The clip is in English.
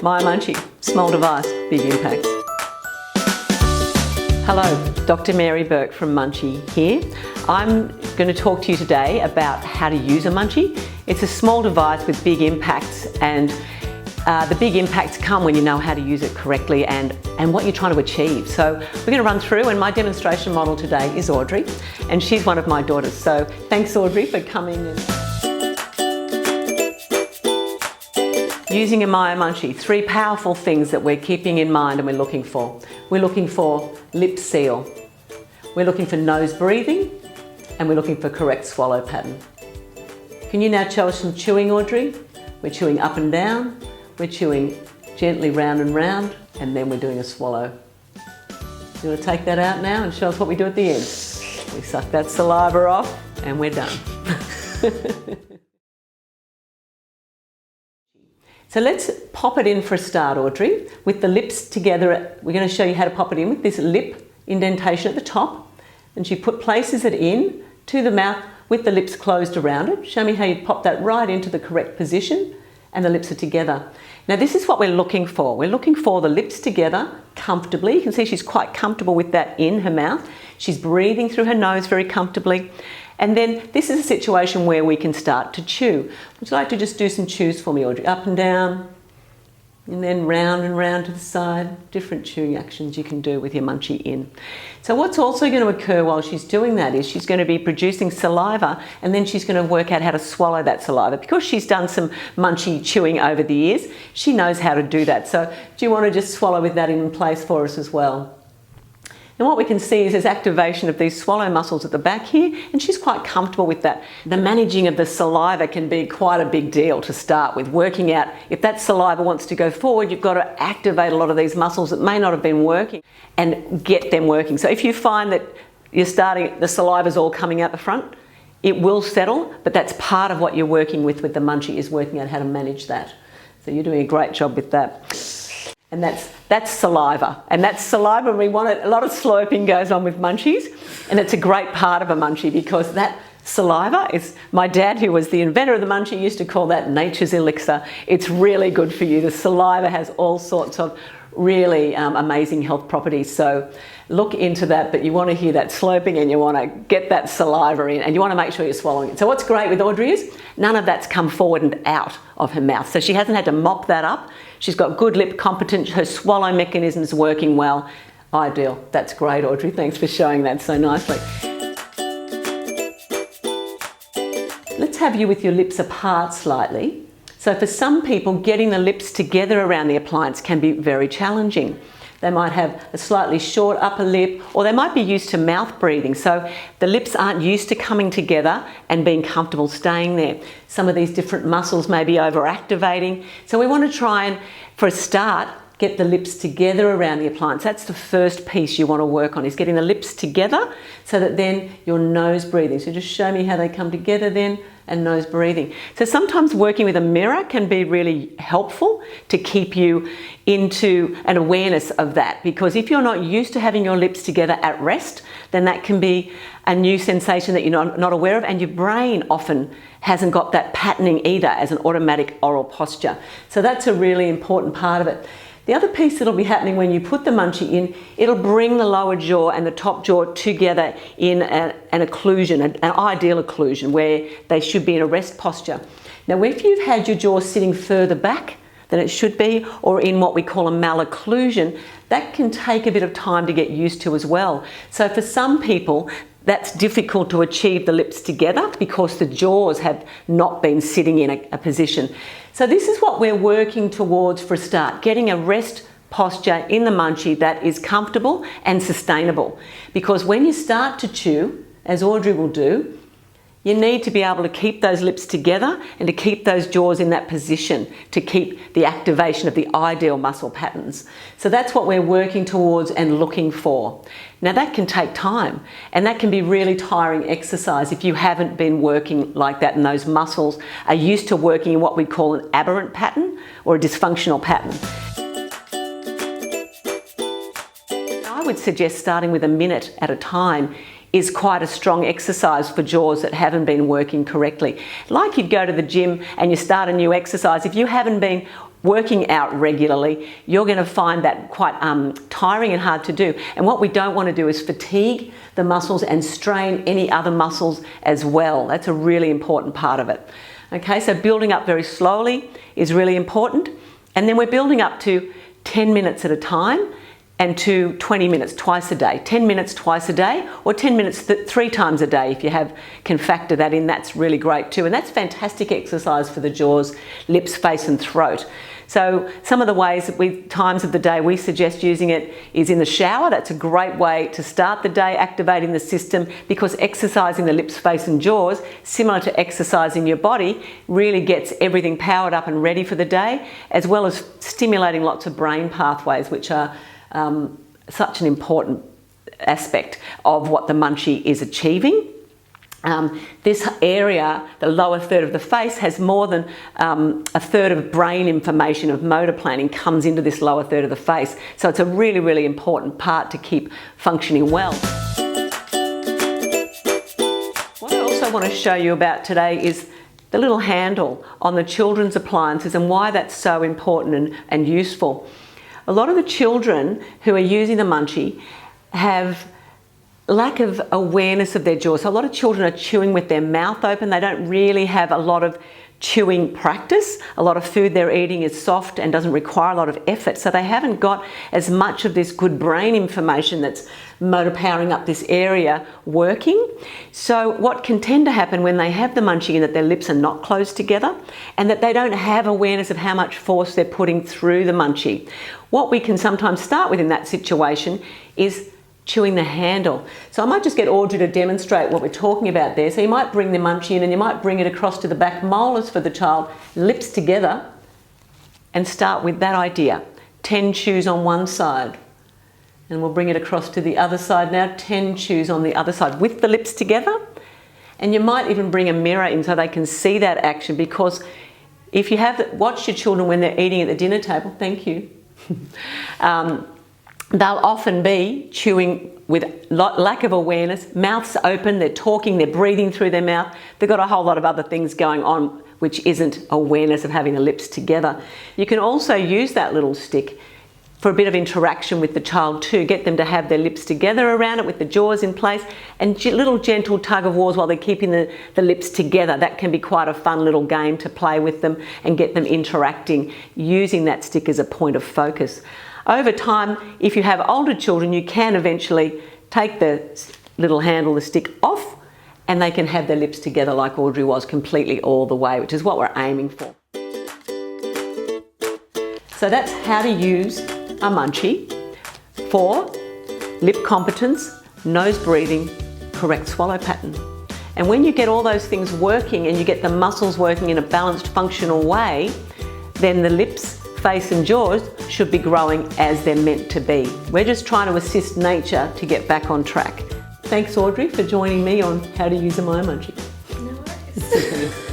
MyoMunchie, small device, big impact. Hello, Dr. Mary Burke from Munchie here. I'm going to talk to you today about how to use a Munchie. It's a small device with big impacts, and the big impacts come when you know how to use it correctly and what you're trying to achieve. So we're going to run through, and my demonstration model today is Audrey, and she's one of my daughters. So thanks, Audrey, for coming. Using a MyoMunchie, 3 powerful things that we're keeping in mind and we're looking for. We're looking for lip seal, we're looking for nose breathing, and we're looking for correct swallow pattern. Can you now show us some chewing, Audrey? We're chewing up and down, we're chewing gently round and round, and then we're doing a swallow. You want to take that out now and show us what we do at the end? We suck that saliva off and we're done. So let's pop it in for a start, Audrey. With the lips together, we're going to show you how to pop it in with this lip indentation at the top. And she places it in to the mouth with the lips closed around it. Show me how you pop that right into the correct position and the lips are together. Now this is what we're looking for. We're looking for the lips together comfortably. You can see she's quite comfortable with that in her mouth. She's breathing through her nose very comfortably. And then this is a situation where we can start to chew. Would you like to just do some chews for me, Audrey? Up and down, and then round and round to the side. Different chewing actions you can do with your Munchie in. So what's also going to occur while she's doing that is she's going to be producing saliva, and then she's going to work out how to swallow that saliva. Because she's done some Munchie chewing over the years, she knows how to do that. So do you want to just swallow with that in place for us as well? And what we can see is there's activation of these swallow muscles at the back here, and she's quite comfortable with that. The managing of the saliva can be quite a big deal to start with. Working out if that saliva wants to go forward, you've got to activate a lot of these muscles that may not have been working and get them working. So if you find that the saliva's all coming out the front, it will settle, but that's part of what you're working with the Munchie, is working out how to manage that. So you're doing a great job with that. And that's saliva, and that's saliva we want it. A lot of slurping goes on with Munchies, and it's a great part of a Munchie because that saliva is, my dad, who was the inventor of the Munchie, used to call that nature's elixir. It's really good for you. The saliva has all sorts of really amazing health properties, so look into that. But you want to hear that slurping and you want to get that saliva in, and you want to make sure you're swallowing it. So what's great with Audrey is none of that's come forward and out of her mouth, so she hasn't had to mop that up. She's got good lip competence, her swallow mechanism is working well. Ideal. That's great, Audrey. Thanks for showing that so nicely. Let's have you with your lips apart slightly. So for some people, getting the lips together around the appliance can be very challenging. They might have a slightly short upper lip, or they might be used to mouth breathing. So the lips aren't used to coming together and being comfortable staying there. Some of these different muscles may be overactivating. So we want to try and, for a start, get the lips together around the appliance. That's the first piece you want to work on, is getting the lips together so that then your nose breathing. So just show me how they come together then, and nose breathing. So sometimes working with a mirror can be really helpful to keep you into an awareness of that, because if you're not used to having your lips together at rest, then that can be a new sensation that you're not aware of, and your brain often hasn't got that patterning either as an automatic oral posture. So that's a really important part of it. The other piece that'll be happening when you put the Munchie in, it'll bring the lower jaw and the top jaw together in an occlusion, an ideal occlusion, where they should be in a rest posture. Now, if you've had your jaw sitting further back than it should be, or in what we call a malocclusion, that can take a bit of time to get used to as well. So for some people, that's difficult to achieve the lips together because the jaws have not been sitting in a position. So this is what we're working towards for a start, getting a rest posture in the Munchie that is comfortable and sustainable. Because when you start to chew, as Audrey will do, you need to be able to keep those lips together and to keep those jaws in that position to keep the activation of the ideal muscle patterns. So that's what we're working towards and looking for. Now that can take time, and that can be really tiring exercise if you haven't been working like that and those muscles are used to working in what we call an aberrant pattern or a dysfunctional pattern. I would suggest starting with a minute at a time is quite a strong exercise for jaws that haven't been working correctly. Like you'd go to the gym and you start a new exercise, if you haven't been working out regularly, you're going to find that quite tiring and hard to do. And what we don't want to do is fatigue the muscles and strain any other muscles as well. That's a really important part of it. Okay, so building up very slowly is really important. And then we're building up to 10 minutes at a time and to 20 minutes twice a day. 10 minutes twice a day, or 10 minutes 3 times a day if you can factor that in. That's really great too. And that's fantastic exercise for the jaws, lips, face and throat. So some of the ways times of the day we suggest using it is in the shower. That's a great way to start the day activating the system, because exercising the lips, face and jaws, similar to exercising your body, really gets everything powered up and ready for the day, as well as stimulating lots of brain pathways, which are such an important aspect of what the munchie is achieving. This area, the lower third of the face, has more than a third of brain information of motor planning comes into this lower third of the face. So it's a really, really important part to keep functioning well. What I also want to show you about today is the little handle on the children's appliances and why that's so important and useful. A lot of the children who are using the munchie have lack of awareness of their jaws. So a lot of children are chewing with their mouth open. They don't really have a lot of chewing practice. A lot of food they're eating is soft and doesn't require a lot of effort. So they haven't got as much of this good brain information that's motor powering up this area working. So what can tend to happen when they have the munchie is that their lips are not closed together and that they don't have awareness of how much force they're putting through the munchie. What we can sometimes start with in that situation is chewing the handle. So I might just get Audrey to demonstrate what we're talking about there. So you might bring the munchie in and you might bring it across to the back molars for the child, lips together, and start with that idea. 10 chews on one side. And we'll bring it across to the other side now, 10 chews on the other side with the lips together. And you might even bring a mirror in so they can see that action, because if you have watch your children when they're eating at the dinner table, thank you, they'll often be chewing with lack of awareness, mouths open, they're talking, they're breathing through their mouth. They've got a whole lot of other things going on which isn't awareness of having the lips together. You can also use that little stick for a bit of interaction with the child too. Get them to have their lips together around it with the jaws in place, and little gentle tug of wars while they're keeping the lips together. That can be quite a fun little game to play with them and get them interacting, using that stick as a point of focus. Over time, if you have older children, you can eventually take the little handle, the stick off, and they can have their lips together like Audrey was, completely all the way, which is what we're aiming for. So that's how to use a munchie for lip competence, nose breathing, correct swallow pattern. And when you get all those things working and you get the muscles working in a balanced, functional way, then the lips, face and jaws should be growing as they're meant to be. We're just trying to assist nature to get back on track. Thanks, Audrey, for joining me on how to use a My Munchie. No worries.